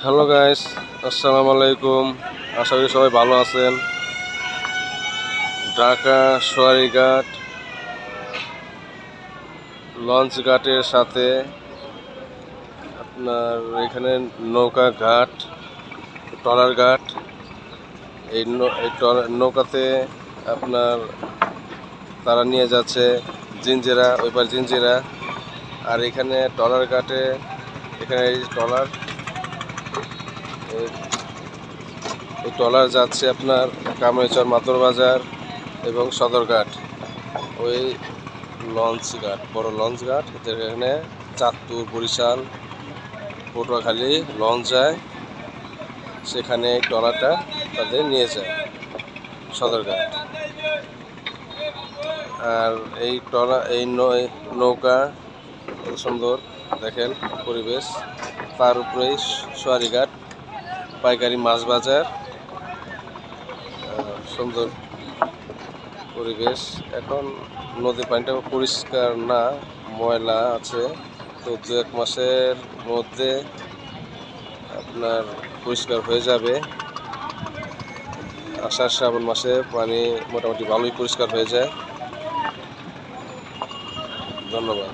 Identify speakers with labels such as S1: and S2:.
S1: Hello guys, আসসালামু আলাইকুম। আশা করি সবাই ভালো আছেন। ঢাকা সোয়ারীঘাট লঞ্চ ঘাটের সাথে আপনার এখানে নৌকা ঘাট, ট্রলার ঘাট। এই নৌকাতে আপনার তারা নিয়ে যাচ্ছে জিঞ্জিরা, ওইবার জিঞ্জিরা। আর এখানে ট্রলার ঘাটে এখানে এই ট্রলার যাচ্ছে আপনার কামরাঙ্গীরচর মাদুর এবং সদরঘাট। ওই লঞ্চ ঘাট, বড় লঞ্চ ঘাট, যেখানে চাঁদপুর, বরিশাল, পটুয়াখালী লঞ্চ যায়, সেখানে ট্রলারটা তাদের নিয়ে যায় সদরঘাট। আর এই নৌকা কত সুন্দর দেখেন পরিবেশ। তার উপরেই সোয়ারীঘাট, পাইকারি মাছ বাজার, সুন্দর পরিবেশ। এখন নদীর পানিটা পরিষ্কার না, ময়লা আছে। তো 2-1 মাসের মধ্যে আপনার পরিষ্কার হয়ে যাবে। আষাঢ় শ্রাবণ মাসে পানি মোটামুটি ভালোই পরিষ্কার হয়ে যায়। ধন্যবাদ।